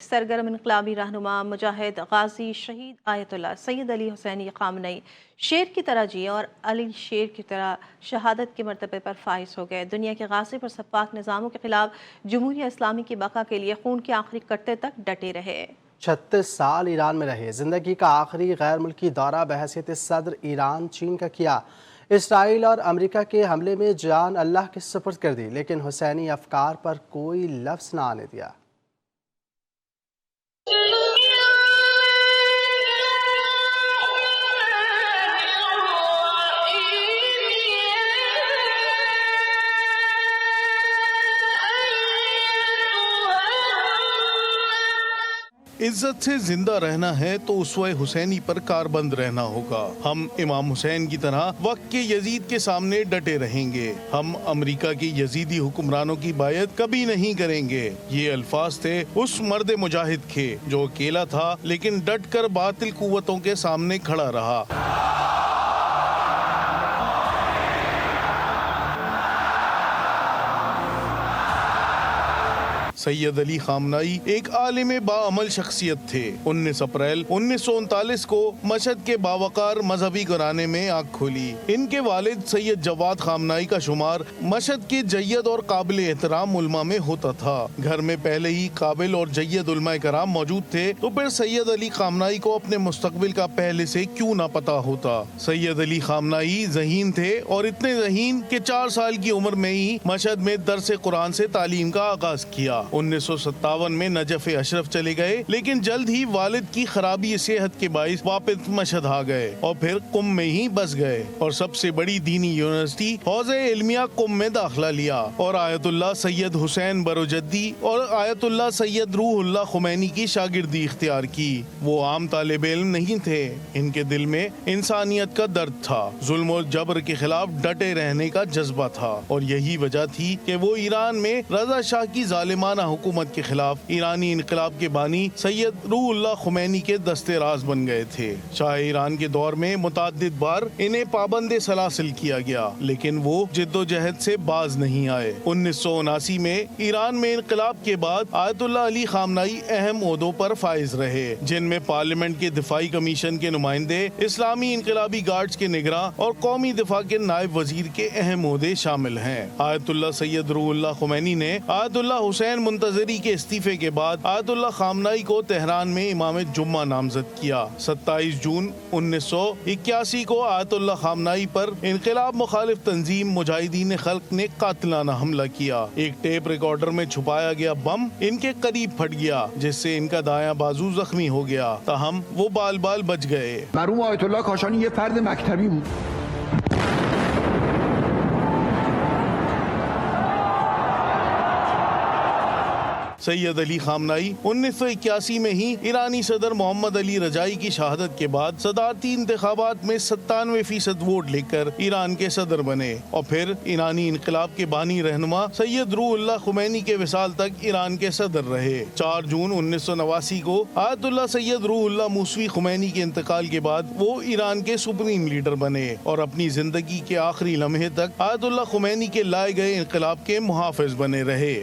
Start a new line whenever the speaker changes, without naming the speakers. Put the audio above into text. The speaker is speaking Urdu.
سرگرم انقلابی رہنما مجاہد غازی شہید آیت اللہ سید علی حسینی خامنئی شیر کی طرح جیے اور علی شیر کی طرح شہادت کے مرتبے پر فائز ہو گئے۔ دنیا کے غاصب اور سفاک نظاموں کے خلاف جمہوریہ اسلامی کی بقا کے لیے خون کے آخری قطرے تک ڈٹے رہے۔
36 سال ایران میں رہے، زندگی کا آخری غیر ملکی دورہ بحیثیت صدر ایران چین کا کیا۔ اسرائیل اور امریکہ کے حملے میں جان اللہ کے سپرد کر دی، لیکن حسینی افکار پر کوئی لفظ نہ آنے دیا۔
عزت سے زندہ رہنا ہے تو اسوہ حسینی پر کاربند رہنا ہوگا۔ ہم امام حسین کی طرح وقت کے یزید کے سامنے ڈٹے رہیں گے۔ ہم امریکہ کے یزیدی حکمرانوں کی بائعت کبھی نہیں کریں گے۔ یہ الفاظ تھے اس مرد مجاہد کے جو اکیلا تھا لیکن ڈٹ کر باطل قوتوں کے سامنے کھڑا رہا۔ سید علی خامنئی ایک عالم باعمل شخصیت تھے۔ 19 اپریل 1939 کو مشہد کے باوقار مذہبی گھرانے میں آنکھ کھولی۔ ان کے والد سید جواد خامنئی کا شمار مشہد کے جید اور قابل احترام علماء میں ہوتا تھا۔ گھر میں پہلے ہی قابل اور جید علماء کرام موجود تھے تو پھر سید علی خامنئی کو اپنے مستقبل کا پہلے سے کیوں نہ پتا ہوتا۔ سید علی خامنئی ذہین تھے اور اتنے ذہین کہ 4 سال کی عمر میں ہی مشہد میں درس قرآن سے تعلیم کا آغاز کیا۔ 1957 میں نجف اشرف چلے گئے، لیکن جلد ہی والد کی خرابی صحت کے باعث واپس مشہد آ گئے اور پھر قم میں ہی بس گئے اور سب سے بڑی دینی یونیورسٹی حوزہ علمیہ قم میں داخلہ لیا اور آیت اللہ سید حسین بروجردی اور آیت اللہ سید روح اللہ خمینی کی شاگردی اختیار کی۔ وہ عام طالب علم نہیں تھے، ان کے دل میں انسانیت کا درد تھا، ظلم و جبر کے خلاف ڈٹے رہنے کا جذبہ تھا اور یہی وجہ تھی کہ وہ ایران میں رضا شاہ کی ظالمانہ حکومت کے خلاف ایرانی انقلاب کے بانی سید روح اللہ خمینی کے دستے راز بن گئے تھے۔ شاہ ایران کے دور میں متعدد بار انہیں پابند سلاسل کیا گیا، لیکن وہ جد و جہد سے باز نہیں آئے۔ 1979 میں ایران میں انقلاب کے بعد آیت اللہ علی خامنئی اہم عہدوں پر فائز رہے، جن میں پارلیمنٹ کے دفاعی کمیشن کے نمائندے، اسلامی انقلابی گارڈز کے نگراں اور قومی دفاع کے نائب وزیر کے اہم عہدے شامل ہیں۔ آیت اللہ سید روح اللہ خمینی نے آیت اللہ حسین منتظری کے استعفے کے بعد آیت اللہ خامنئی کو تہران میں امام جمعہ نامزد کیا۔ 27 جون 1981 کو آیت اللہ خامنئی پر انقلاب مخالف تنظیم مجاہدین خلق نے قاتلانہ حملہ کیا۔ ایک ٹیپ ریکارڈر میں چھپایا گیا بم ان کے قریب پھٹ گیا، جس سے ان کا دایاں بازو زخمی ہو گیا، تاہم وہ بال بال بچ گئے۔
مرحوم آیت اللہ کاشانی یہ فرد مکتبی بود۔
سید علی خامنئی 1981 میں ہی ایرانی صدر محمد علی رجائی کی شہادت کے بعد صدارتی انتخابات میں 97% ووٹ لے کر ایران کے صدر بنے اور پھر ایرانی انقلاب کے بانی رہنما سید روح اللہ خمینی کے وصال تک ایران کے صدر رہے۔ 4 جون 1989 کو آیت اللہ سید روح اللہ موسوی خمینی کے انتقال کے بعد وہ ایران کے سپریم لیڈر بنے اور اپنی زندگی کے آخری لمحے تک آیت اللہ خمینی کے لائے گئے انقلاب کے محافظ بنے رہے۔